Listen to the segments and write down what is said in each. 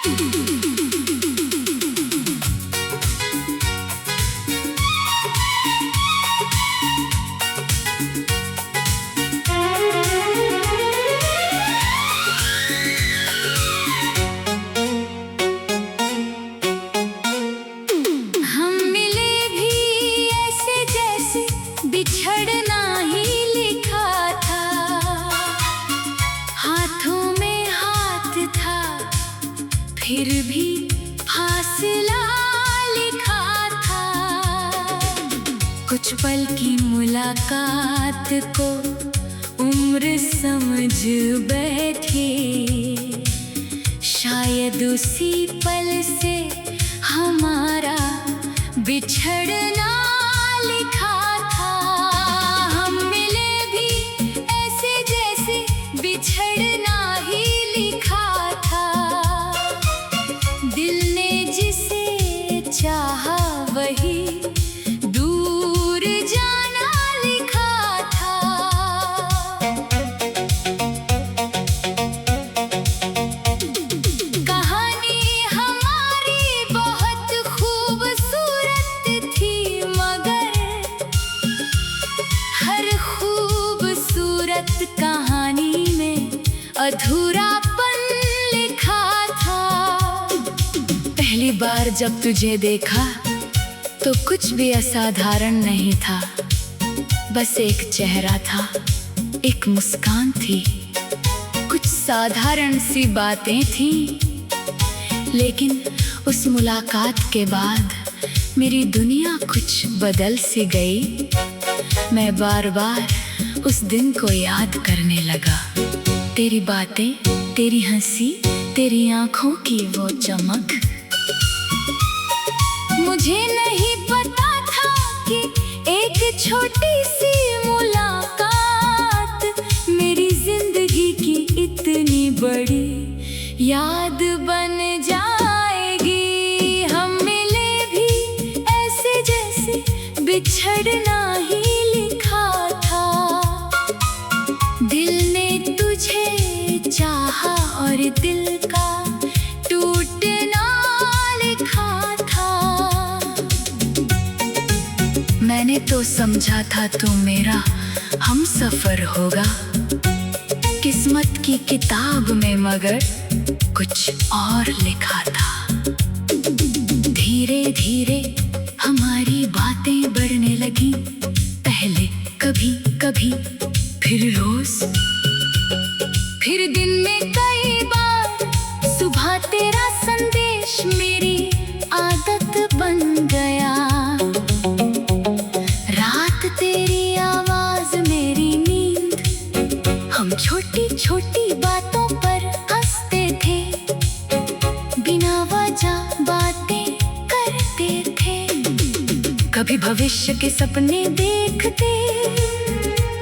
हम मिले भी ऐसे जैसे बिछड़ना ही लिखा था, हाथों में हाथ था फिर भी फासला लिखा था। कुछ पल की मुलाकात को उम्र समझ बैठे, शायद उसी पल से हमारा बिछड़ना लिखा था। हम मिले भी ऐसे जैसे बिछड़ना ही लिखा था, दिल ने जिसे चाहा वही दूर जाना लिखा था। कहानी हमारी बहुत खूबसूरत थी, मगर हर खूबसूरत कहानी में अधूरापन लिखा था। पहली बार जब तुझे देखा तो कुछ भी असाधारण नहीं था, बस एक चेहरा था, एक मुस्कान थी, कुछ साधारण सी बातें थीं। लेकिन उस मुलाकात के बाद मेरी दुनिया कुछ बदल सी गई। मैं बार बार उस दिन को याद करने लगा, तेरी बातें, तेरी हंसी, तेरी आंखों की वो चमक। मुझे नहीं पता था कि एक छोटी सी मुलाकात मेरी जिंदगी की इतनी बड़ी याद बन जाएगी। हम मिले भी ऐसे जैसे बिछड़ना ही लिखा था, दिल ने तुझे चाहा और दिल का टूटना लिखा था। मैंने तो समझा था तू मेरा हम सफर होगा किस्मत की किताब में, मगर कुछ और लिखा था। धीरे धीरे हमारी बातें बढ़ने लगी, पहले कभी कभी, फिर रोज, फिर दिन में कई बार। सुबह तेरा संदेश मेरी आदत बन गया, रात तेरी आवाज मेरी नींद। हम छोटी छोटी बातों पर हंसते थे, बिना वजह बातें करते थे। कभी भविष्य के सपने देखते,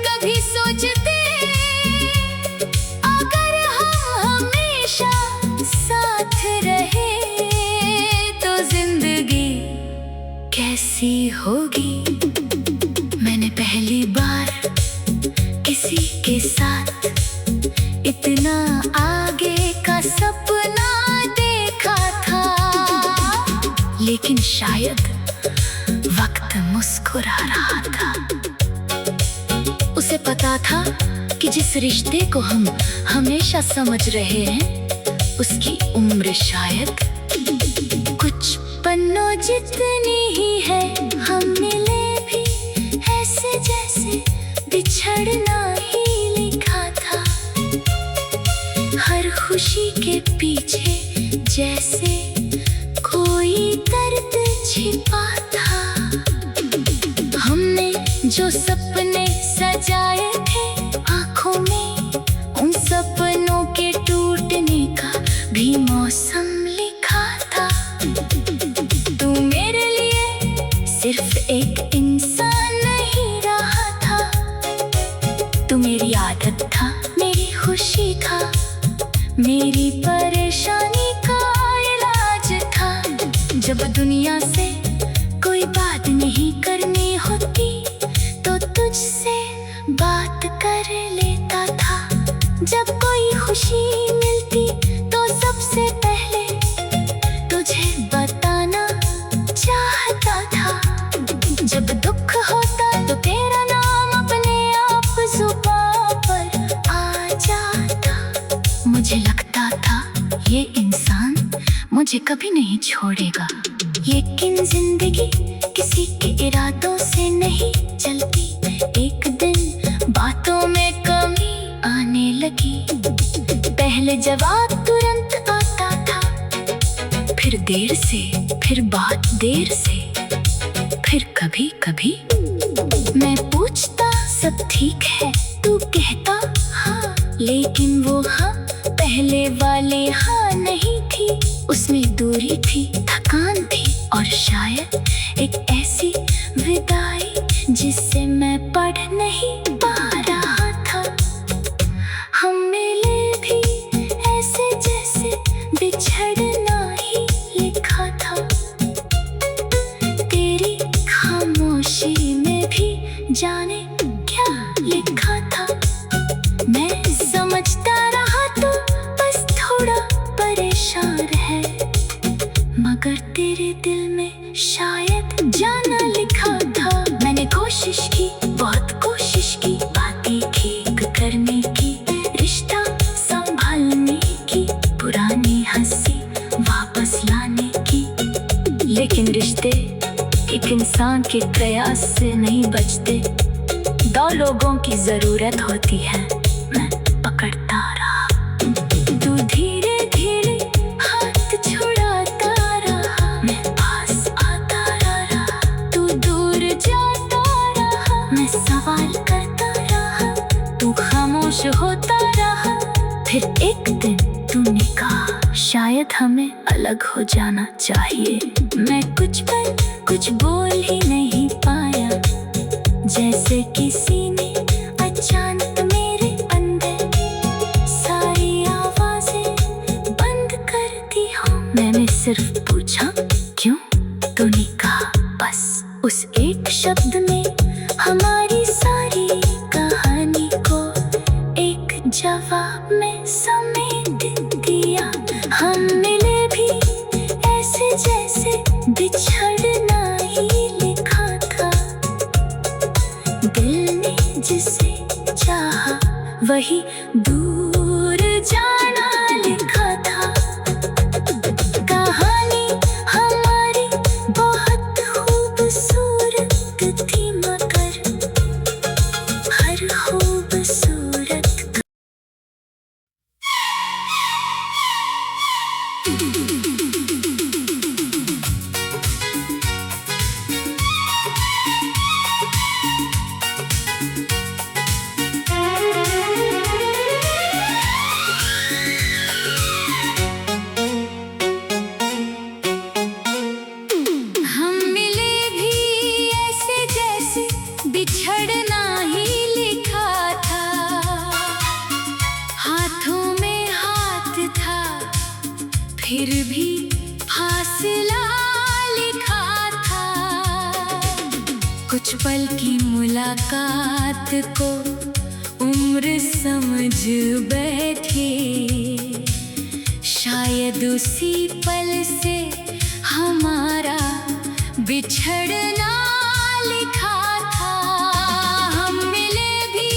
कभी सोचते अगर हम हमेशा साथ रहे तो जिंदगी कैसी होगी। मैंने पहली बार किसी के साथ इतना आगे का सपना देखा था, लेकिन शायद वक्त मुस्कुरा रहा था। उसे पता था कि जिस रिश्ते को हम हमेशा समझ रहे हैं उसकी उम्र शायद कुछ पन्नों जितनी ही है। हम मिले भी ऐसे जैसे बिछड़ना ही लिखा था, हर खुशी के पीछे जैसे कोई दर्द छिपा था। हमने जो सपने सजाए थे आँखों में, उन सपनों के टूटने का भी मौसम लिखा था। तू मेरे लिए सिर्फ एक इंसान नहीं रहा था, तू मेरी आदत था, मेरी खुशी था, मेरी परेशानी का इलाज था। जब दुनिया से कोई बात नहीं करनी होती तो तुझसे बात कर लेता था। जब कोई खुशी मिलती तो सबसे पहले मुझे कभी नहीं छोड़ेगा। लेकिन जिंदगी किसी के इरादों से नहीं चलती। एक दिन बातों में कमी आने लगी। पहले जवाब तुरंत आता था, फिर देर से, फिर बात देर से, फिर कभी कभी मैं पूछता सब ठीक है, तू कहता हाँ, लेकिन वो हाँ पहले वाले हाँ नहीं थी। उसमें दूरी थी, थकान थी और शायद एक ऐसी विदाई जिससे मैं पढ़ नहीं पा रहा था। हम मिले भी ऐसे जैसे बिछड़ना ही लिखा था। तेरी खामोशी में भी जाने क्या लिखा था। मैं समझता रहा तो बस थोड़ा परेशान है, मगर तेरे दिल में शायद जाना लिखा था। मैंने कोशिश की, बहुत कोशिश की, बातें ठीक करने की, रिश्ता संभालने की, पुरानी हंसी वापस लाने की। लेकिन रिश्ते एक इंसान के प्रयास से नहीं बचते। 2 लोगों की जरूरत होती है। मैं पकड़ता रहा, तू धीरे धीरे हाथ छुड़ाता रहा। मैं पास आता रहा, तू दूर जाता रहा। मैं सवाल करता रहा, तू खामोश होता रहा। फिर एक दिन तूने कहा शायद हमें अलग हो जाना चाहिए। मैं कुछ पल कुछ बोल ही नहीं पाया, जैसे किसी ने अचानक मेरे अंदर सारी आवाजें बंद कर दी हो। मैंने सिर्फ पूछा क्यों? तूने कहा बस। उस एक शब्द में हमारी सारी कहानी को एक जवाब में समेट दिया। हम मिले भी ऐसे जैसे बिछड़ना ही लिखा था। दिल ने जिसे चाहा वही दूर जाना लिखा था। कहानी हमारी बहुत खूबसूरत थी, मगर हर खूबसूरत बिछड़ना ही लिखा था। हाथों में हाथ था, फिर भी फासला लिखा था। कुछ पल की मुलाकात को उम्र समझ बैठे। शायद उसी पल से हमारा बिछड़ना लिखा था। हम मिले भी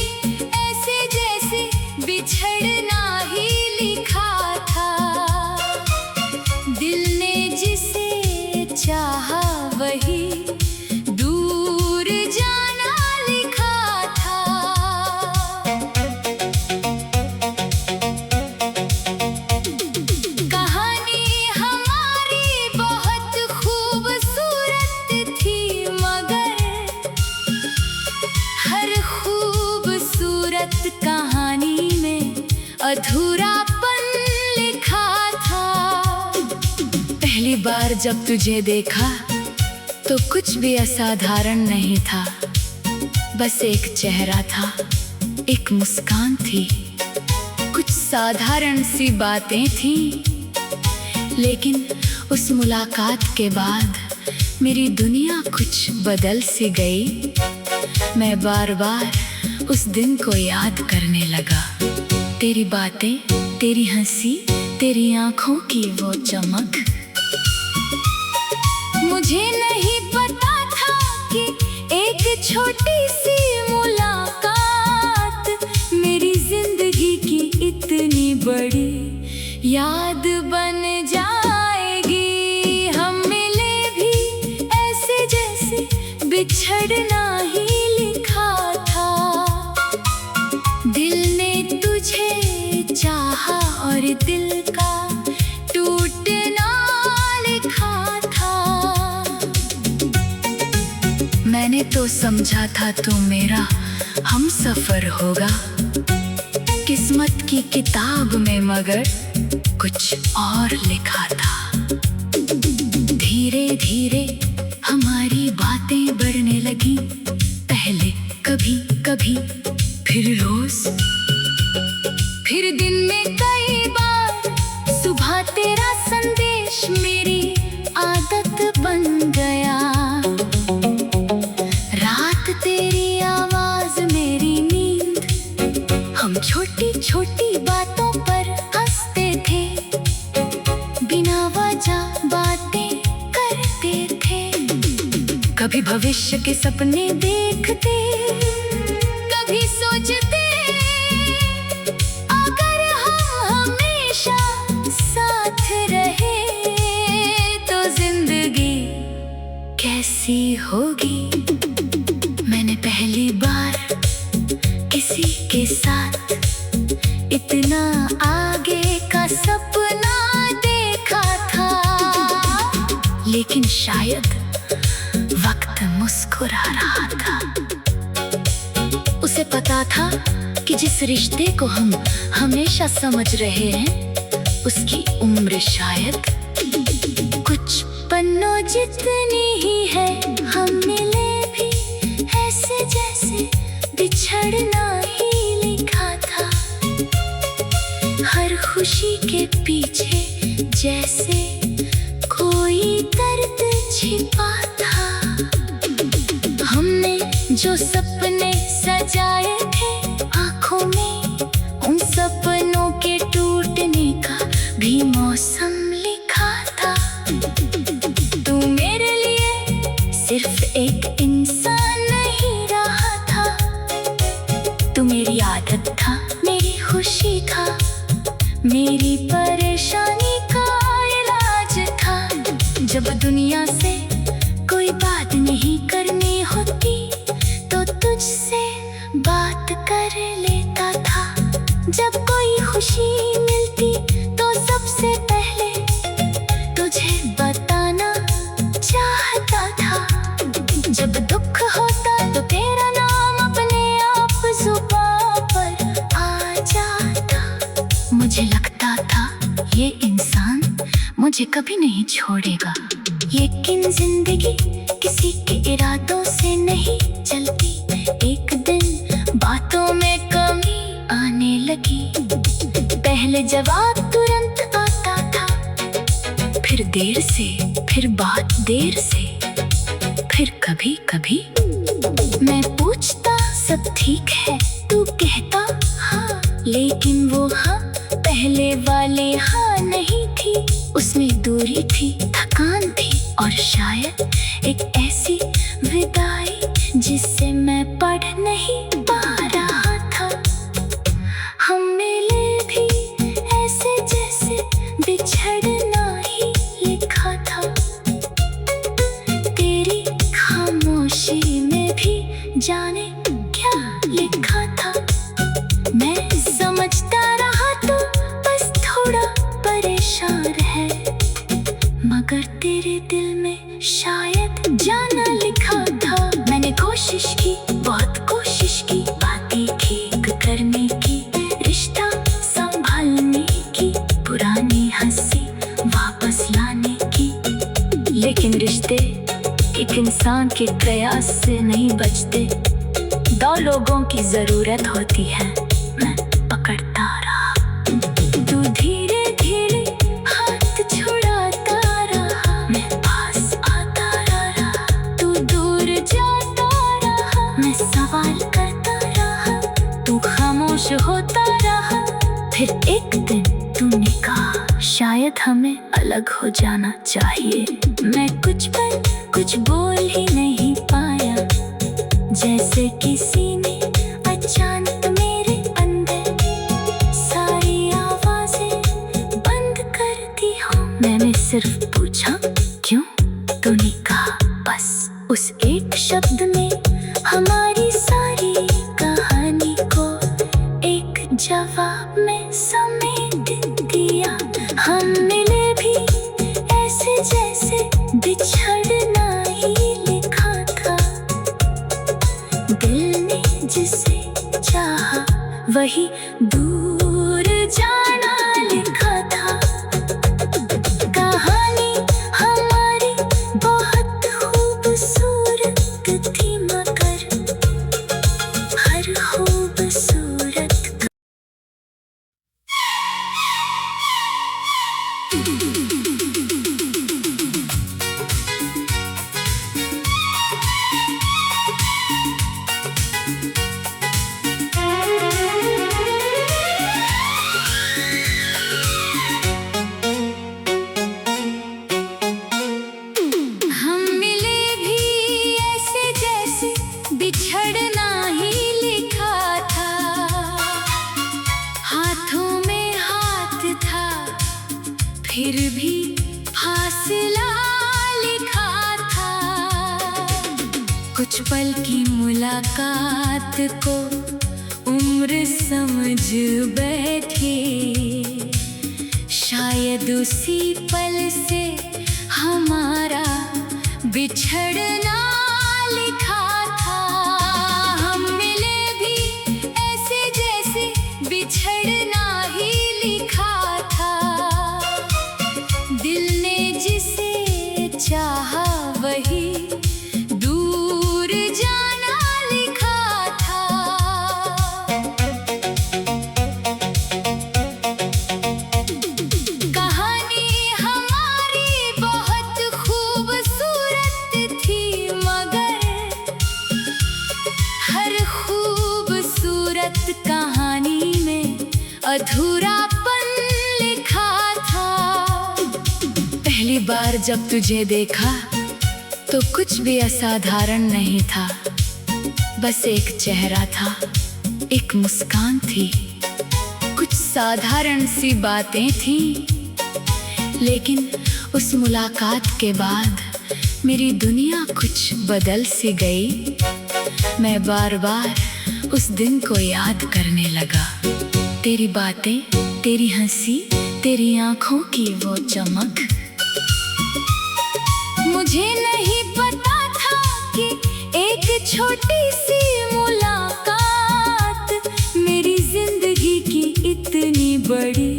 ऐसे जैसे बिछड़ना ही लिखा था। दिल ने जिसे चाहा वही दूर जाना लिखा था। कहानी हमारी बहुत खूबसूरत थी, मगर हर खूबसूरत कहानी में अधूरापन लिखा था। पहली बार जब तुझे देखा तो कुछ भी असाधारण नहीं था। बस एक चेहरा था, एक मुस्कान थी, कुछ साधारण सी बातें थी। लेकिन उस मुलाकात के बाद मेरी दुनिया कुछ बदल सी गई। मैं बार बार उस दिन को याद करने लगा। तेरी बातें, तेरी हंसी, तेरी आंखों की वो चमक। मुझे नहीं पता था कि एक छोटी सी मुलाकात मेरी जिंदगी की इतनी बड़ी याद बन जाएगी। और दिल का टूटना लिखा था। मैंने तो समझा था तू मेरा हम सफर होगा किस्मत की किताब में, मगर कुछ और लिखा था। धीरे धीरे हमारी बातें बढ़ने लगी, पहले कभी कभी, फिर रोज, फिर दिन में कई बार। सुबह तेरा संदेश मेरी आदत बन गया, रात तेरी आवाज मेरी नींद। हम छोटी छोटी बातों पर हंसते थे, बिना वजह बातें करते थे। कभी भविष्य के सपने देखते, कभी सोचते अगर हम हमेशा साथ रहे तो जिंदगी कैसी होगी। मैंने पहली बार किसी के साथ इतना आगे का सपना देखा था, लेकिन शायद वक्त मुस्कुरा रहा था। उसे पता था कि जिस रिश्ते को हम हमेशा समझ रहे हैं उसकी उम्र शायद कुछ पन्नों जितनी ही है। हम मिले भी ऐसे जैसे बिछड़ना ही लिखा था, हर खुशी के पीछे जैसे कोई दर्द छिपा था। हमने जो सपने सजाए थे आँखों में, उन सपनों के टूटने का भी मौसम लिखा था। तू मेरे लिए सिर्फ एक इंसान नहीं रहा था, तू मेरी आदत था, मेरी खुशी था, मेरी परेशानी का इलाज था। जब दुनिया से कोई बात नहीं करनी होती तो तुझसे बात कर लेता था। जब कोई खुशी मिलती तो सबसे पहले तुझे बताना चाहता था। जब दुख होता तो तेरा नाम अपने आप जुबां पर आ जाता। मुझे लगता था ये इंसान मुझे कभी नहीं छोड़ेगा, लेकिन जिंदगी किसी के इरादों से नहीं चलती। एक दिन बातों में कमी आने लगी, पहले जवाब तुरंत आता था, फिर देर से, फिर बात देर से, फिर कभी कभी मैं पूछता सब ठीक है, तू कहता हाँ, लेकिन वो हाँ पहले वाले हाँ नहीं थी। उसमें दूरी थी, थकान थी और शायद एक ऐसी विदाई जिससे मैं पढ़ नहीं पा रहा था। हम मिले भी ऐसे जैसे बिछड़ना ही लिखा था, तेरी खामोशी में भी जाने क्या लिखा था। मैं समझता रहा तो बस थोड़ा परेशान है, मगर तेरे दिल में शायद जाना लिखा था। मैंने कोशिश की, बहुत कोशिश की, बातें ठीक करने की, रिश्ता संभालने की, पुरानी हंसी वापस लाने की, लेकिन रिश्ते एक इंसान के प्रयास से नहीं बचते। दो लोगों की जरूरत होती है। मैं पकड़ता रहा, तू धीरे धीरे हाथ छुड़ाता रहा, मैं पास आता रहा, तू दूर जाता रहा, मैं सवाल करता रहा, तू खामोश होता रहा। फिर एक दिन तूने कहा शायद हमें अलग हो जाना चाहिए। मैं कुछ पर कुछ बोल ही नहीं पाया, जैसे किसी ने अचानक मेरे अंदर सारी आवाजें बंद कर दी हो। मैंने सिर्फ पूछा क्यों, तूने कहा बस। उस एक शब्द में हमारी सारी कहानी को एक जवाब में समेट हम मिले भी ऐसे जैसे बिछड़ना ही लिखा था। दिल ने जिसे चाहा वही दूर जाना लिखा था। कहानी हमारी बहुत खूबसूरत थी, मगर हर खूबसूरत बिछड़ना ही लिखा था। हाथों में हाथ था, फिर भी फासला लिखा था। कुछ पल की मुलाकात को उम्र समझ बैठे, शायद उसी पल से हमारा बिछड़ना लिखा था। हम मिले भी ऐसे जैसे बिछड़ना ही लिखा था। दिल ने जिसे चाहा वही दूर जाना लिखा था। कहानी हमारी बहुत खूबसूरत थी, मगर हर खूबसूरत कहानी में अधूरापन लिखा था। पहली बार जब तुझे देखा तो कुछ भी असाधारण नहीं था। बस एक चेहरा था, एक मुस्कान थी, कुछ साधारण सी बातें थी। लेकिन उस मुलाकात के बाद मेरी दुनिया कुछ बदल सी गई। मैं बार बार उस दिन को याद करने लगा। तेरी बातें, तेरी हंसी, तेरी आंखों की वो चमक। मुझे नहीं पता था कि एक छोटी सी मुलाकात मेरी जिंदगी की इतनी बड़ी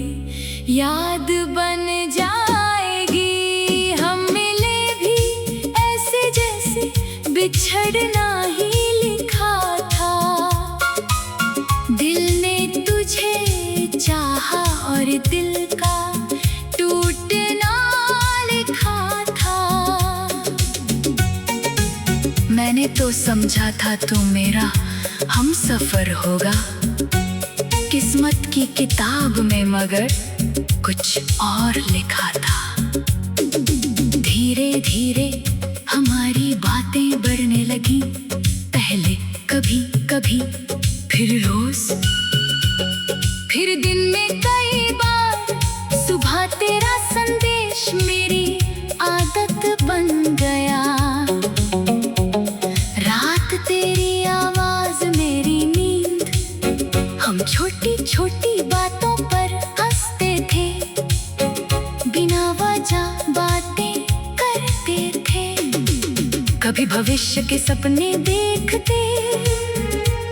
याद बन जाएगी। हम मिले भी ऐसे जैसे बिछड़ना ही लिखा था। दिल ने तुझे चाहा और दिल का टूटना लिखा था। मैंने तो समझा था तू मेरा हमसफर होगा किस्मत की किताब में, मगर कुछ और लिखा था। धीरे धीरे हमारी बातें बढ़ने लगी, पहले कभी कभी, फिर रोज, फिर दिन में कई बार। सुबह तेरा संदेश मेरी आदत बन गया, रात तेरी आवाज मेरी नींद। हम छोटी छोटी बातों पर हंसते थे, बिना वजह बातें करते थे। कभी भविष्य के सपने देखते,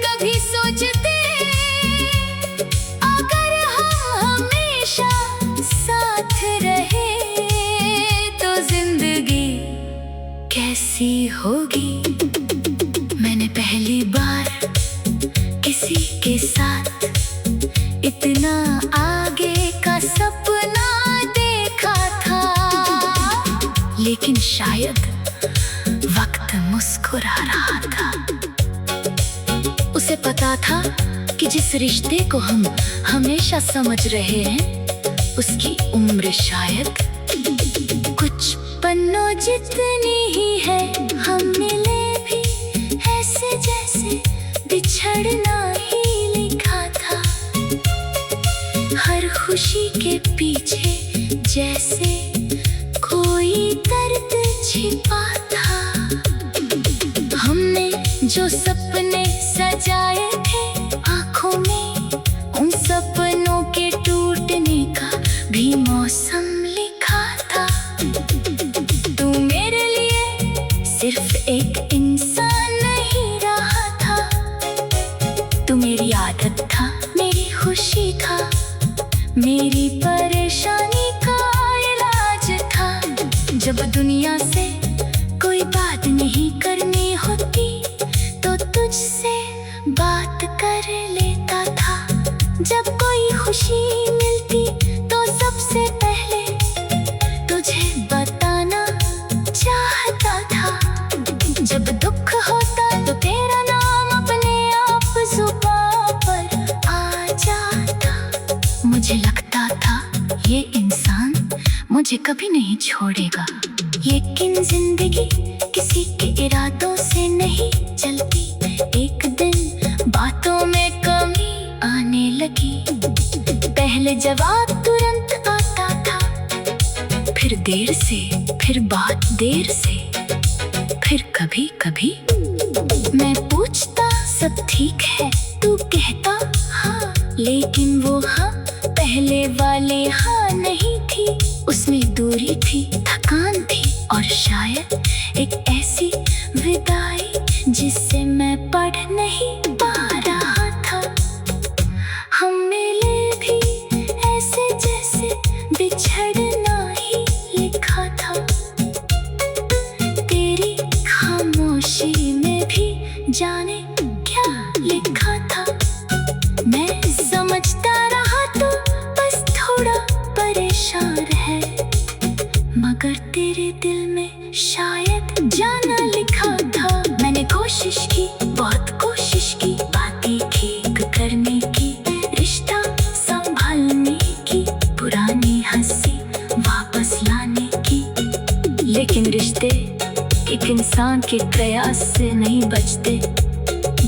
कभी सोचते अगर हम हमेशा साथ रहे तो जिंदगी कैसी होगी। मैंने पहली बार किसी के साथ इतना आगे का सपना देखा था, लेकिन शायद वक्त मुस्कुरा रहा था। उसे पता था कि जिस रिश्ते को हम हमेशा समझ रहे हैं उसकी उम्र शायद कुछ पन्नों जितनी ही है। हम मिले भी ऐसे जैसे बिछड़ना ही लिखा था। हर खुशी के पीछे जैसे कोई दर्द छिपा था। हमने जो सपने सजाए थे आँखों में, उन सपनों के टूटने का भी मौका मौसम लिखा था। तू मेरे लिए सिर्फ एक इंसान नहीं रहा था, तू मेरी आदत था, मेरी खुशी था, मेरी परेशानी का इलाज था। जब दुनिया से कोई बात नहीं करनी होती तो तुझसे बात कर लेता था। जब कोई खुशी मिलती तो सबसे पहले तुझे बताना चाहता था। जब दुख होता तो तेरा नाम अपने आप जुबां पर आ जाता। मुझे लगता था ये इंसान मुझे कभी नहीं छोड़ेगा, लेकिन जिंदगी किसी के इरादों से नहीं चलती। एक दिन बातों में कमी आने लगी। पहले जवाब तुरंत आता था, फिर देर से, फिर बात देर से, फिर कभी कभी मैं पूछता सब ठीक है, तू कहता हाँ, लेकिन वो हाँ पहले वाले हाँ नहीं थी। उसमें दूरी थी, थकान थी और शायद एक ऐसी विदाई जिससे मैं पढ़ नहीं पा रहा था। हम मिले भी ऐसे जैसे बिछड़ना ही लिखा था। तेरी खामोशी में भी जाने क्या लिखा था। मैं समझता रहा तो बस थोड़ा परेशान है, मगर तेरे दिल में शायद जाना लिखा था। मैंने कोशिश की, बहुत कोशिश की, बातें ठीक करने की, रिश्ता संभालने की, पुरानी हंसी वापस लाने की, लेकिन रिश्ते एक इंसान के प्रयास से नहीं बचते।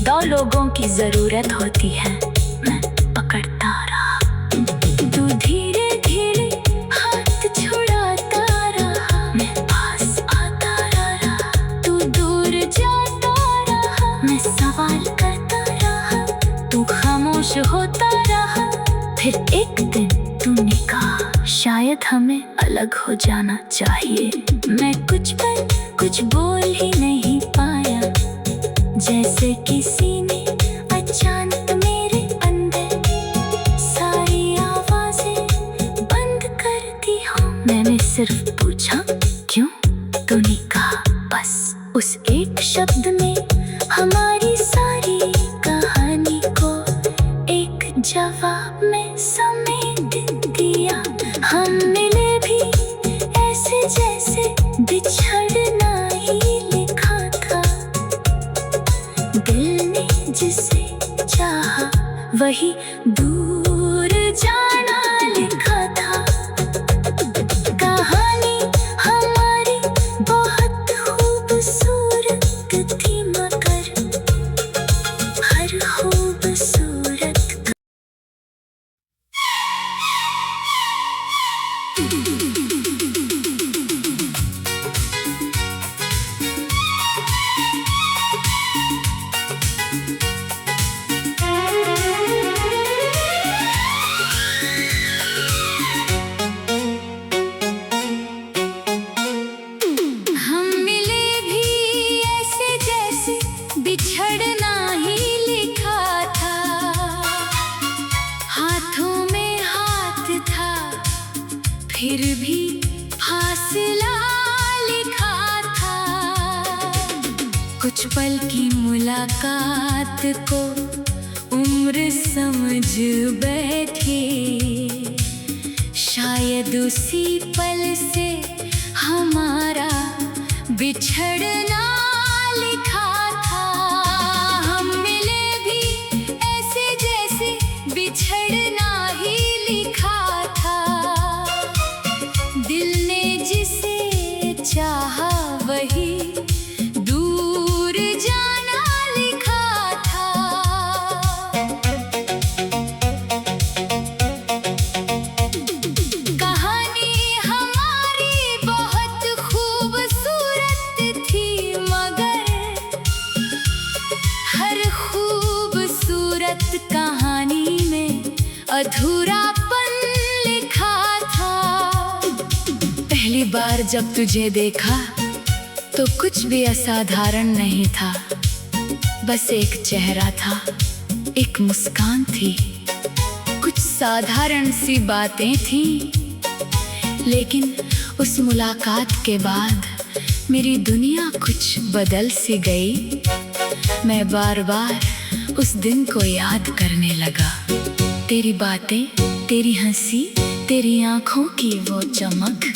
दो लोगों की जरूरत होती है। मैं पकड़ता रहा, तू धीरे धीरे हाथ छुड़ाता रहा। मैं पास आता रहा, तू दूर जाता रहा। मैं सवाल करता रहा, तू खामोश होता रहा। फिर एक दिन तूने कहा शायद हमें अलग हो जाना चाहिए। मैं कुछ पर कुछ बोल ही नहीं पाया, जैसे किसी ने अचानक मेरे अंदर सारी आवाजें बंद कर दी हो। मैंने सिर्फ पूछा क्यों, तूने कहा बस। उस एक शब्द में हमारी सारी कहानी को एक जवाब में समेट दिया। हम मिले भी ऐसे जैसे बिछड़ना ही लिखा था। दिल ने जिसे चाहा वही दूर जाना लिखा था। कहानी हमारी बहुत खूबसूरत थी, मगर हर खूबसूरत हम मिले भी ऐसे जैसे बिछड़ना ही लिखा था। हाथों में हाथ था, फिर भी फासला लिखा था। कुछ पल की मुलाकात को उम्र समझ बैठे, शायद उसी पल से हमारा बिछड़ना लिखा था। हम मिले भी ऐसे जैसे बिछड़ना ही लिखा था। दिल ने जिसे चाहा वही दूर जाना लिखा था। कहानी हमारी बहुत खूबसूरत थी, मगर पहली बार जब तुझे देखा तो कुछ भी असाधारण नहीं था। बस एक चेहरा था, एक मुस्कान थी, कुछ साधारण सी बातें थीं। लेकिन उस मुलाकात के बाद मेरी दुनिया कुछ बदल सी गई। मैं बार बार उस दिन को याद करने लगा। तेरी बातें, तेरी हंसी, तेरी आंखों की वो चमक।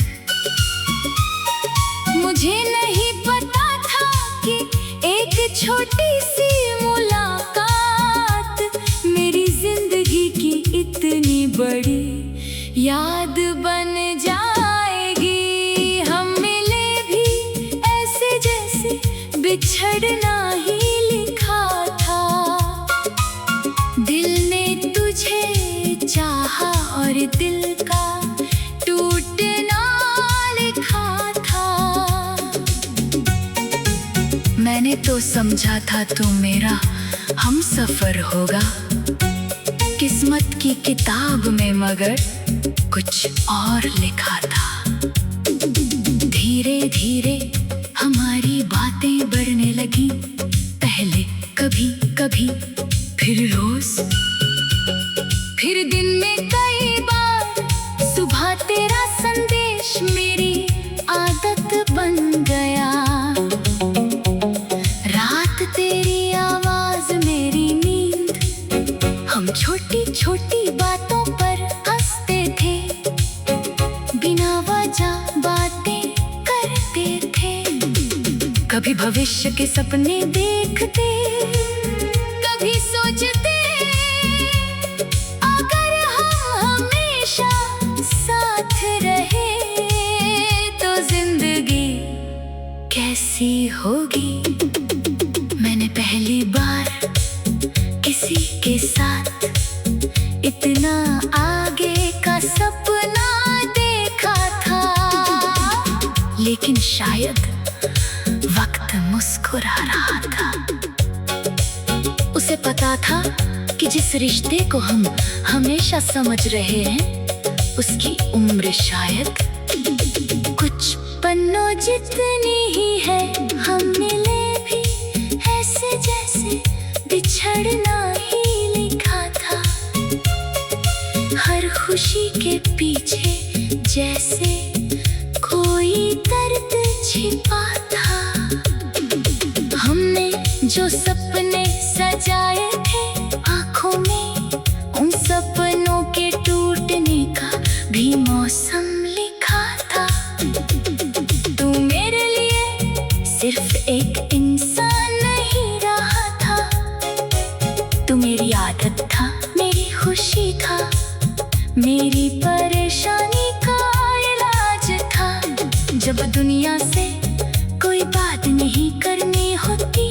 मुझे नहीं पता था कि एक छोटी सी मुलाकात मेरी जिंदगी की इतनी बड़ी याद बन जाएगी। हम मिले भी ऐसे जैसे बिछड़ना ही लिखा था। दिल ने तुझे चाहा और दिल का टूटना लिखा था। मैंने तो समझा था तू मेरा हमसफर होगा किस्मत की किताब में, मगर कुछ और लिखा था। धीरे धीरे हमारी बातें बढ़ने लगी। पहले कभी कभी, फिर रोज, फिर दिन में कई बार। सुबह तेरा संदेश मेरी आदत बन गया। रात तेरी आवाज मेरी नींद। हम छोटी छोटी बातों पर हंसते थे, बिना वजह बातें करते थे। कभी भविष्य के सपने देखते, कभी सोचते अगर हम हमेशा साथ रहे तो जिंदगी कैसी होगी। मैंने पहली बार किसी के साथ इतना आगे का सपना देखा था। लेकिन शायद वक्त मुस्कुरा रहा था। उसे पता था कि जिस रिश्ते को हम हमेशा समझ रहे हैं उसकी उम्र शायद कुछ पन्नों जितनी ही है। हम मिले भी ऐसे जैसे बिछड़ना ही लिखा था। हर खुशी के पीछे जैसे कोई दर्द छिपा था। हमने जो सपने सजाए थे आँखों में, उन सपनों के टूटने का भी मौसम लिखा था। तू मेरे लिए सिर्फ एक इंसान नहीं रहा था। तू मेरी आदत था, मेरी खुशी था, मेरी परेशानी का इलाज था। जब दुनिया से कोई बात नहीं करनी होती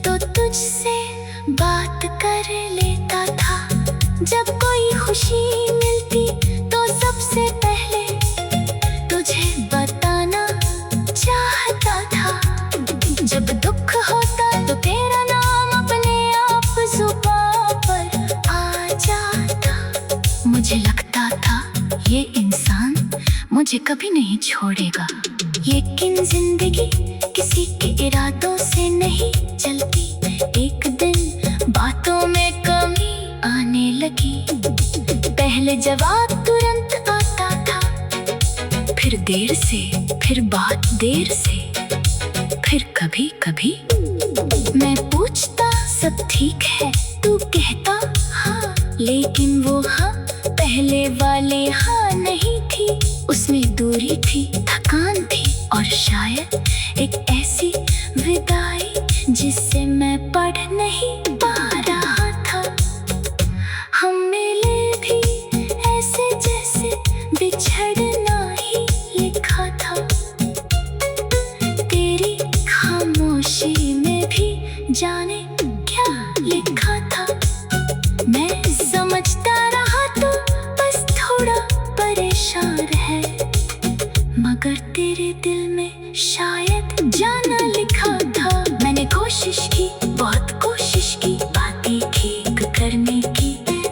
तो तुझसे बात कर लेता था। जब कोई खुशी मिलती तो सबसे पहले तुझे बताना चाहता था। जब दुख होता तो तेरा नाम अपने आप जुबां पर आ जाता। मुझे लगता था ये इंसान मुझे कभी नहीं छोड़ेगा। लेकिन जिंदगी किसी के इरादों से नहीं चलती। एक दिन बातों में कमी आने लगी। पहले जवाब तुरंत आता था, फिर देर से, फिर बात देर से, फिर कभी कभी मैं पूछता सब ठीक है, तू कहता हाँ, लेकिन वो हाँ पहले वाले हाँ नहीं थी। उसमें दूरी थी, थकान थी और शायद एक ऐसी विदाई जिससे मैं पढ़ नहीं पा रहा था। हम मिले भी ऐसे जैसे बिछड़ना ही लिखा था। तेरी खामोशी में भी जाने क्या लिखा था। मैं समझता रहा तो बस थोड़ा परेशान है, मगर तेरे दिल में शायद जाना लिखा था। मैंने कोशिश की, बहुत कोशिश की, बातें ठीक करने की,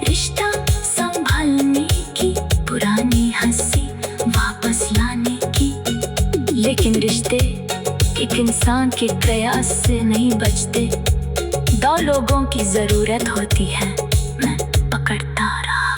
रिश्ता संभालने की, पुरानी हंसी वापस लाने की। इंसान के प्रयास से नहीं बचते। 2 लोगों की जरूरत होती है। मैं पकड़ता रहा,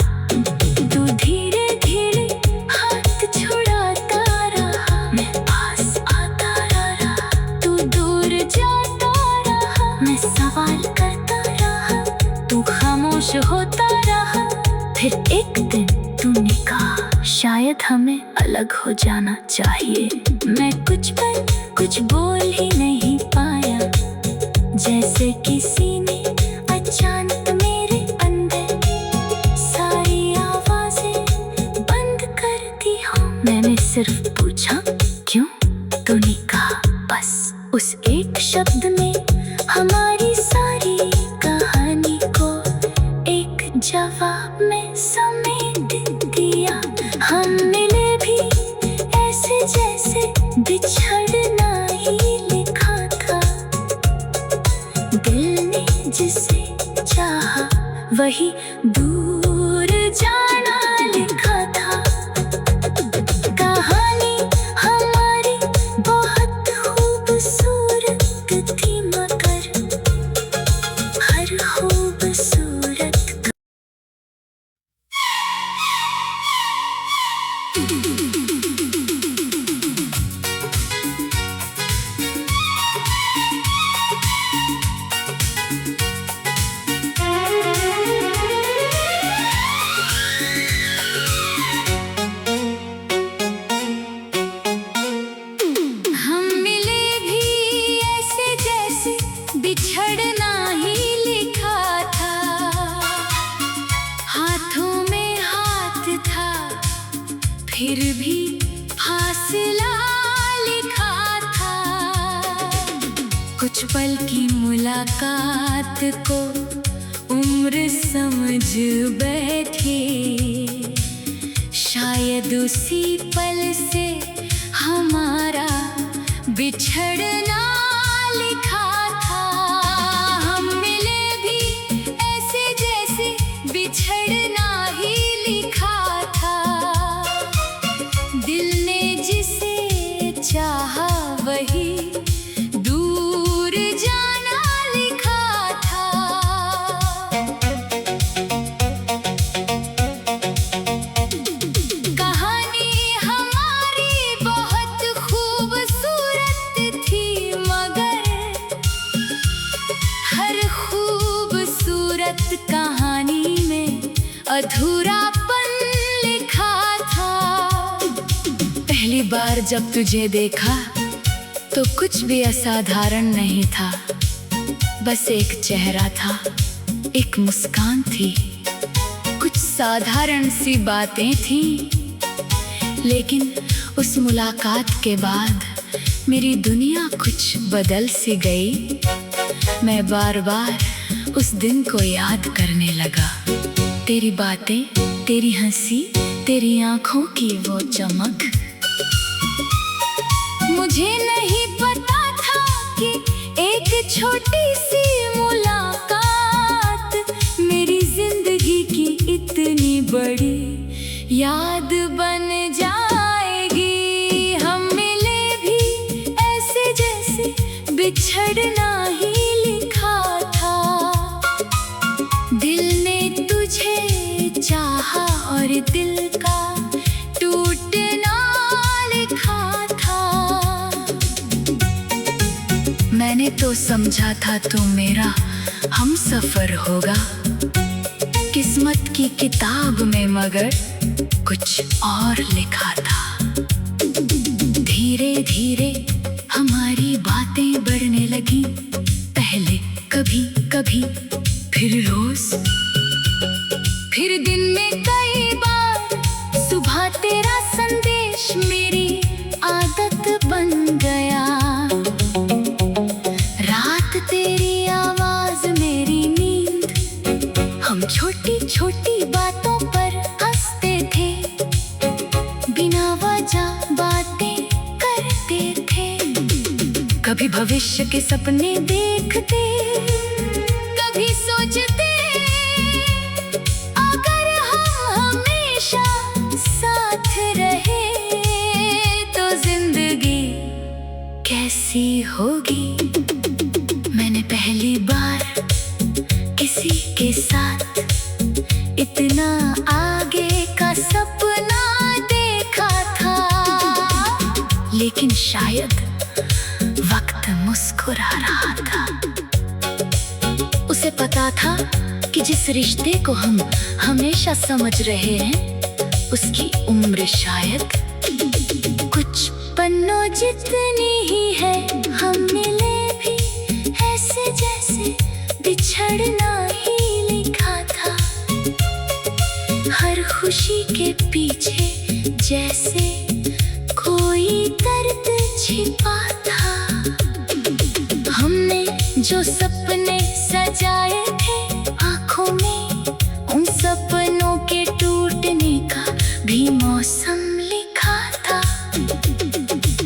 तू धीरे धीरे हाथ छुड़ाता रहा। मैं पास आता रहा, तू दूर जाता रहा। मैं सवाल करता रहा, तू खामोश होता रहा। फिर एक दिन तूने कहा, शायद हमें अलग हो जाना चाहिए। मैं कुछ बोल ही नहीं पाया, जैसे किसी ने अचानक मेरे अंदर सारी आवाजें बंद कर दी हो। मैंने सिर्फ पूछा क्यों? तूने कहा बस। उस एक शब्द में हमारी सारी कहानी को एक जवाब में समेट दिया। हम मिले भी ऐसे जैसे बिछड़ना ही लिखा था। दिल ने जिसे चाहा वही दूर जाना लिखा था। कहानी हमारी बहुत खूबसूरत थी, मगर हर खूबसूरत बिछड़ना ही लिखा था। हाथों में हाथ था, फिर भी फासला लिखा था। कुछ पल की मुलाकात को उम्र समझ बैठे। शायद उसी पल से हमारा बिछड़ना लिखा था। हम मिले भी ऐसे जैसे बिछड़ना ही लिखा था। दिल ने जिसे चाहा वही दूर जाना लिखा था। कहानी हमारी बहुत खूबसूरत थी, मगर हर खूबसूरत कहानी में अधूरापन लिखा था। पहली बार जब तुझे देखा तो कुछ भी असाधारण नहीं था। बस एक चेहरा था, एक मुस्कान थी, कुछ साधारण सी बातें थीं। लेकिन उस मुलाकात के बाद मेरी दुनिया कुछ बदल सी गई। मैं बार बार उस दिन को याद करने लगा। तेरी बातें, तेरी हंसी, तेरी आंखों की वो चमक। मुझे नहीं पता था कि एक छोटी सी मुलाकात मेरी जिंदगी की इतनी बड़ी याद बन जाएगी। हम मिले भी ऐसे जैसे बिछड़ना ही लिखा था। दिल ने तुझे चाहा और दिल का टूटना लिखा था। मैंने तो समझा था तू मेरा हमसफर होगा किस्मत की किताब में, मगर कुछ और लिखा था। धीरे धीरे हमारी बातें बढ़ने लगी। पहले कभी कभी, फिर रोज, फिर दिन में कई बार। सुबह तेरा संदेश मेरी आदत बन गया। रात तेरी आवाज मेरी नींद। हम छोटी छोटी बातों पर हंसते थे, बिना वजह बातें करते थे। कभी भविष्य के सपने देखते, कभी सोचते अगर हम हमेशा साथ रहे तो जिंदगी कैसी होगी। मैंने पहली बार किसी के साथ इतना आगे का सपना देखा था, लेकिन शायद वक्त मुस्कुरा रहा था। उसे पता था कि जिस रिश्ते को हम हमेशा समझ रहे हैं उसकी उम्र शायद कुछ पन्नों जितनी ही है। हम मिले भी ऐसे जैसे बिछड़ना ही लिखा था। हर खुशी के पीछे जैसे कोई दर्द छिपा था। हमने जो सपने सजाए थे आँखों में, उन सपनों के टूटने का भी मौसम लिखा था।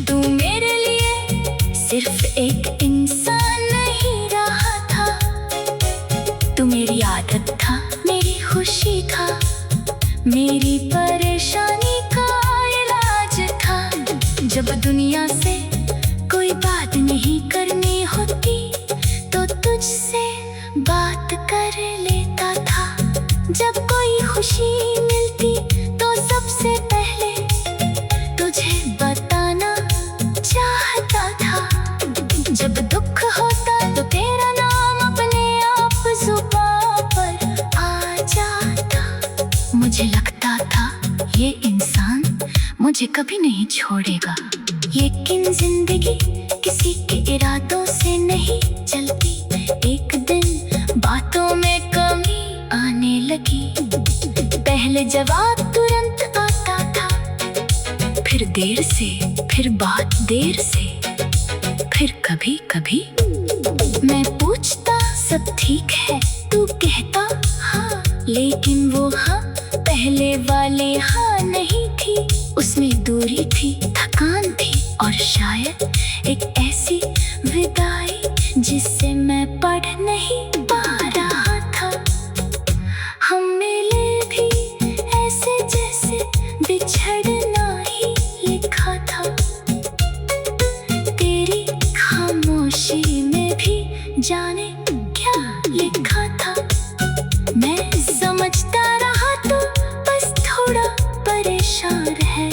तू मेरे लिए सिर्फ एक इंसान नहीं रहा था, तू मेरी आदत था, मेरी खुशी था, मेरी परेशानी का इलाज था। जब दुनिया से कोई बात नहीं करनी होती तो तुझसे बात कर लेता था। जब कोई खुशी मिलती तो सबसे पहले तुझे बताना चाहता था। जब दुख होता तो तेरा नाम अपने आप जुबां पर आ जाता। मुझे लगता था ये इंसान मुझे कभी नहीं छोड़ेगा, लेकिन जिंदगी किसी के इरादों से नहीं चलती। एक दिन बातों में कमी आने लगी। पहले जवाब तुरंत आता था, फिर देर से, फिर बात देर से, फिर कभी कभी मैं पूछता सब ठीक है, तू कहता हाँ, लेकिन वो हाँ पहले वाले हाँ नहीं थी। उसमें दूरी थी, थकान थी और शायद एक ऐसी विदाई जिससे मैं पढ़ नहीं पा रहा था। हम मिले भी ऐसे जैसे बिछड़ना ही लिखा था। तेरी खामोशी में भी जाने क्या लिखा था। मैं समझता रहा तो बस थोड़ा परेशान है,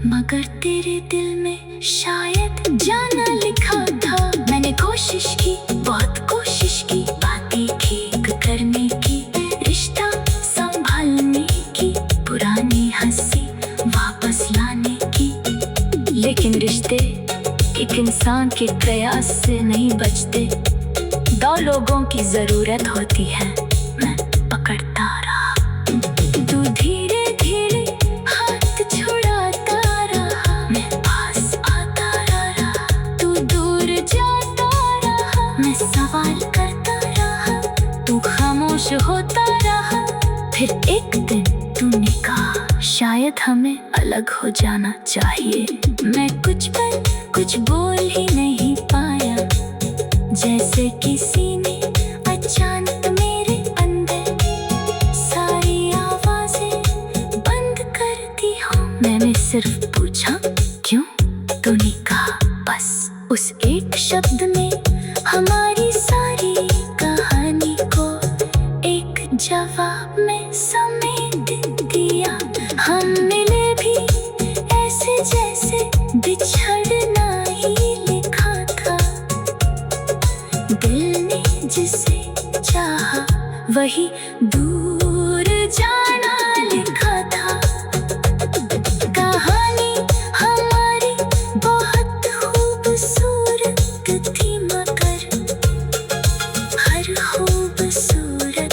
मगर तेरे दिल में शायद जाना लिखा था। मैंने कोशिश की, बहुत कोशिश की, बातें ठीक करने की, रिश्ता संभालने की, पुरानी हंसी वापस लाने की, लेकिन रिश्ते एक इंसान के प्रयास से नहीं बचते। दो लोगों की जरूरत होती है। मैं पकड़ता रहा, तू धीरे धीरे हाथ छुड़ाता रहा। मैं पास आता रहा, तू दूर जाता रहा। मैं सवाल करता रहा, तू खामोश होता रहा। फिर एक दिन तूने कहा शायद हमें अलग हो जाना चाहिए। मैं कुछ पर कुछ बोल ही नहीं पाया, जैसे किसी ने अचानक मेरे अंदर सारी आवाजें बंद कर दी हो। मैंने सिर्फ पूछा क्यों? तूने कहा बस। उस एक शब्द में हमारी सारी कहानी को एक जवाब में समेट दिया। हम मिले भी ऐसे जैसे बिछड़ना ही लिखा था। दिल ने जिसे चाहा वही दूर जाना लिखा था। कहानी हमारी बहुत खूबसूरत थी, मगर हर खूबसूरत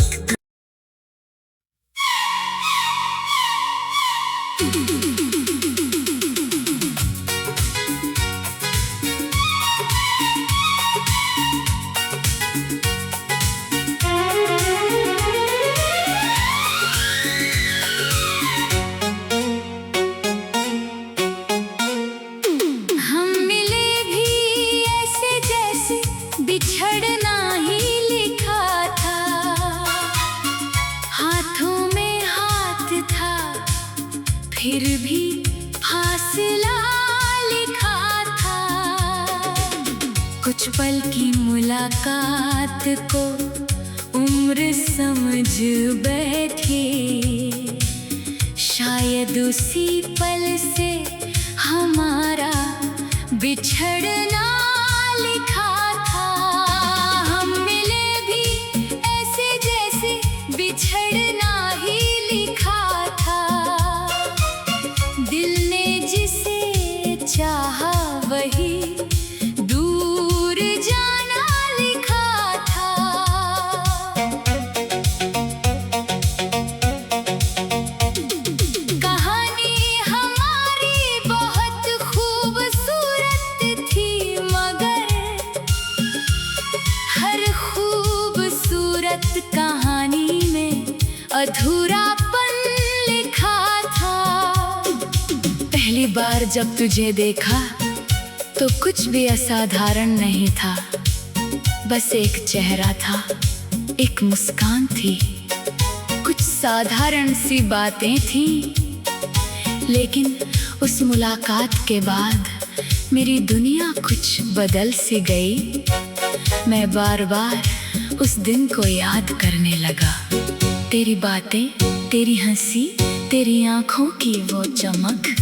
बिछड़ना ही लिखा था। हाथों में हाथ था, फिर भी फासला लिखा था। कुछ पल की मुलाकात को उम्र समझ बैठे, शायद उसी पल से हमारा बिछड़ना लिखा था। हम मिले भी ऐसे जैसे बिछड़ना ही लिखा था। दिल ने जिसे चाहा वही दूर जाना लिखा था। कहानी हमारी बहुत खूबसूरत थी, मगर हर खूबसूरत कहानी में अधूरापन लिखा था। पहली बार जब तुझे देखा तो कुछ भी असाधारण नहीं था। बस एक चेहरा था, एक मुस्कान थी, कुछ साधारण सी बातें थीं। लेकिन उस मुलाकात के बाद मेरी दुनिया कुछ बदल सी गई। मैं बार बार उस दिन को याद करने लगा। तेरी बातें, तेरी हंसी, तेरी आंखों की वो चमक।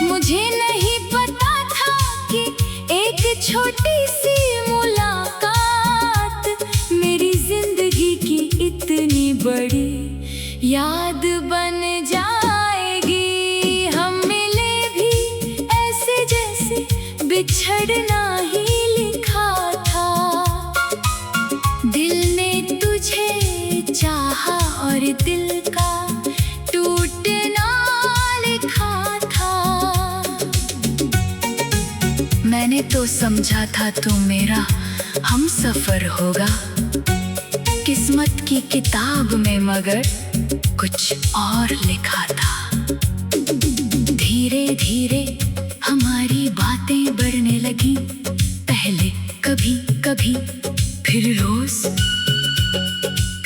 मुझे नहीं पता था कि एक छोटी सी मुलाकात मेरी जिंदगी की इतनी बड़ी याद बन जाएगी। हम मिले भी ऐसे जैसे बिछड़ना ही लिखा था। दिल ने तुझे चाहा और दिल का टूटना लिखा था। मैंने तो समझा था तू मेरा हमसफर होगा किस्मत की किताब में, मगर कुछ और लिखा था। धीरे धीरे हमारी बातें बढ़ने लगी, पहले कभी कभी, फिर रोज,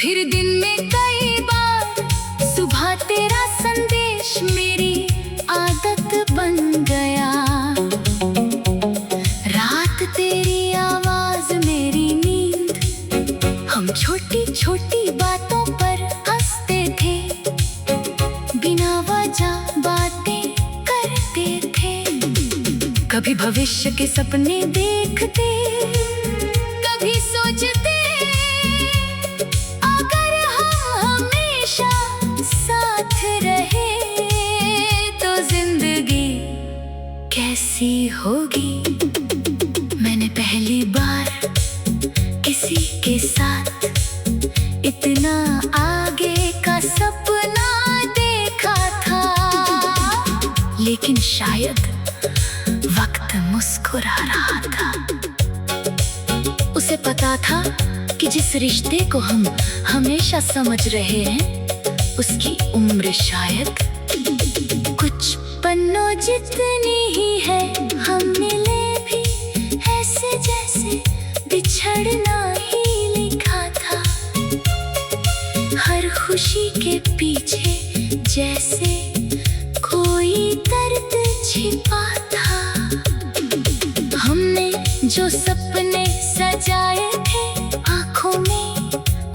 फिर दिन में कई बार। सुबह तेरा संदेश मेरी आदत बन गया, रात तेरी आवाज मेरी नींद। हम छोटी छोटी बातों पर हंसते थे, बिना वजह बातें करते थे। कभी भविष्य के सपने देखते, कभी सोचते अगर हम हमेशा साथ रहे तो जिंदगी कैसी होगी। मैंने पहली बार किसी के साथ इतना आगे का सपना देखा था, लेकिन शायद वक्त मुस्कुरा रहा था। उसे पता था कि जिस रिश्ते को हम हमेशा समझ रहे हैं उसकी उम्र शायद कुछ पन्नों जितनी ही है। हम मिले भी ऐसे जैसे बिछड़ना ही लिखा था। हर खुशी के पीछे जैसे कोई दर्द छिपा था। हमने जो सपने सजाए थे आंखों में,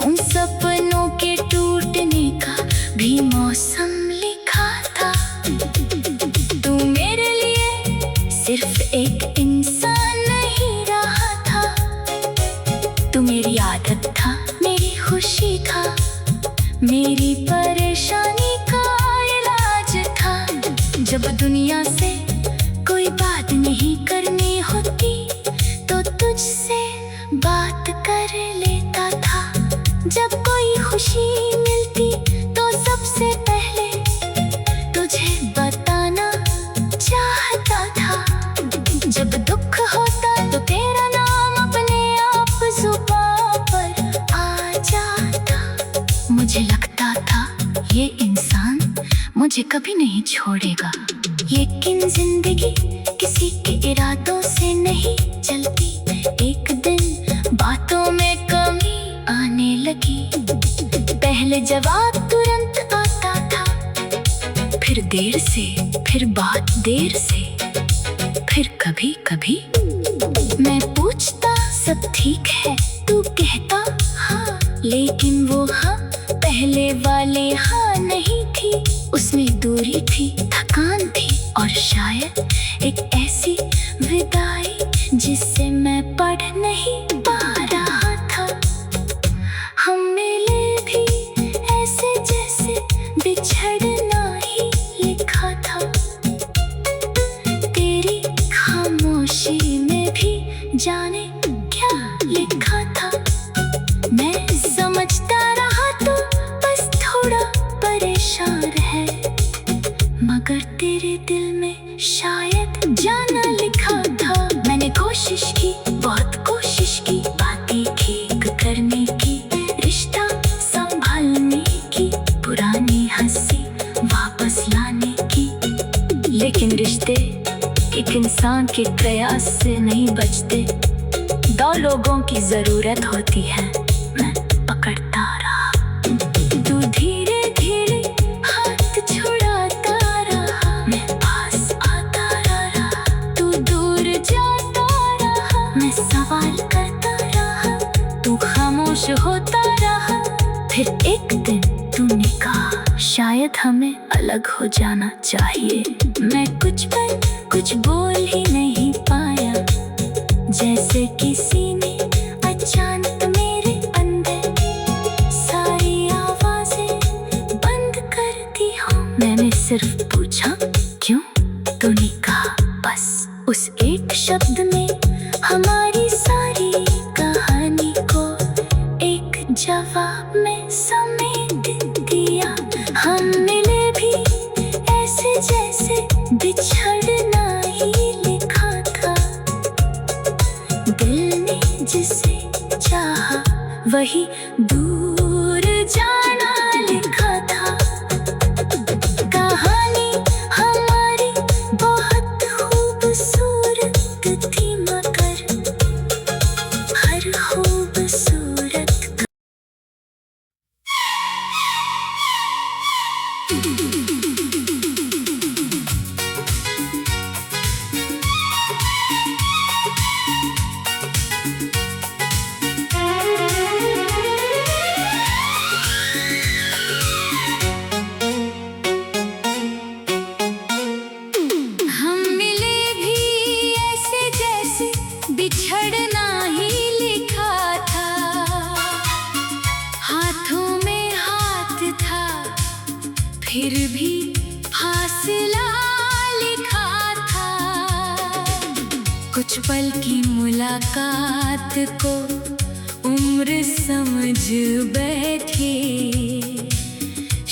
उन सपनों के टूटने का भी मौसम लिखा था। तू मेरे लिए सिर्फ एक इंसान नहीं रहा था, तू मेरी आदत था, मेरी खुशी था, मेरी परेशानी का इलाज था। जब दुनिया से कोई बात नहीं करनी होती तो तुझसे बात कर लेता था। जब कोई खुशी मिलती तो सबसे पहले तुझे बताना चाहता था। जब दुख होता तो तेरा नाम अपने आप जुबां पर आ जाता। मुझे लगता था ये इंसान मुझे कभी नहीं छोड़ेगा, लेकिन जिंदगी किसी के इरादों से नहीं चलती। एक दिन बातों में कमी आने लगी, पहले जवाब तुरंत आता था, फिर देर से, फिर बात देर से, फिर कभी कभी मैं पूछता सब ठीक है, तू कहता हाँ, लेकिन वो हाँ पहले वाले हाँ नहीं थी। उसमें दूरी थी, थकान थी और शायद एक ऐसी विदाई जिससे मैं पढ़ नहीं पा रहा था। हम मिले भी ऐसे जैसे बिछड़ना ही लिखा था। तेरी खामोशी में भी जाने क्या लिखा था। मैं समझता रहा तो बस थोड़ा परेशान है, मगर तेरे दिल में शायद जाना लिखा था। मैंने कोशिश की, बहुत कोशिश की, बातें ठीक करने की, रिश्ता संभालने की, पुरानी हंसी वापस लाने की, लेकिन रिश्ते एक इंसान के प्रयास से नहीं बचते। दो लोगों की जरूरत होती है। मैं पकड़ता रहा, तू धीरे धीरे हाथ छुड़ाता रहा। मैं पास आता रहा, तू दूर जाता रहा। मैं सवाल करता रहा, तू खामोश होता रहा। फिर एक दिन तूने कहा शायद हमें अलग हो जाना चाहिए। मैं कुछ पर कुछ बोल ही नहीं पाया, जैसे किसी ने अचानक मेरे अंदर सारी आवाजें बंद कर दी हो। मैंने सिर्फ पूछा क्यों? तूने कहा बस। उस एक शब्द में हमारी सारी कहानी को एक जवाब में समेट दिया। हम मिले भी ऐसे जैसे बिछड़ना ही लिखा था। दिल ने जिसे चाहा वही दूर जाना लिखा था। कहानी हमारी बहुत खूबसूरत थी, मगर हर खूबसूरत बिछड़ना ही लिखा था। हाथों में हाथ था, फिर भी फासला लिखा था। कुछ पल की मुलाकात को उम्र समझ बैठे,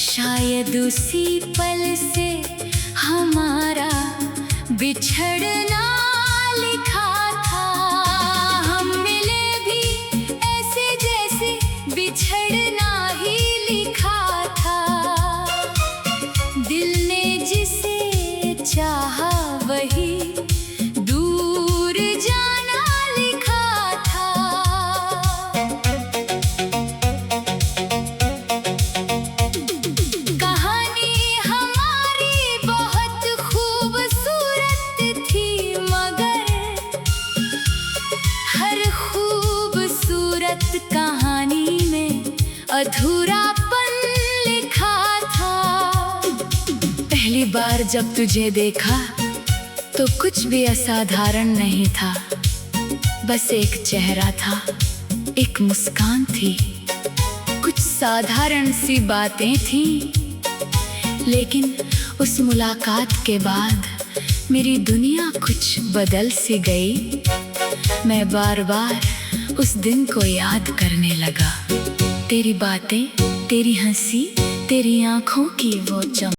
शायद उसी पल से हमारा बिछड़ना लिखा था। हम मिले भी ऐसे जैसे बिछड़ना ही लिखा था। दिल ने जिसे चाहा वही दूर जाना लिखा था। कहानी हमारी बहुत खूबसूरत थी, मगर हर खूबसूरत कहानी में अधूरापन लिखा था। पहली बार जब तुझे देखा तो कुछ भी असाधारण नहीं था। बस एक चेहरा था, एक मुस्कान थी, कुछ साधारण सी बातें थीं। लेकिन उस मुलाकात के बाद मेरी दुनिया कुछ बदल सी गई। मैं बार बार उस दिन को याद करने लगा। तेरी बातें, तेरी हंसी, तेरी आंखों की वो चमक।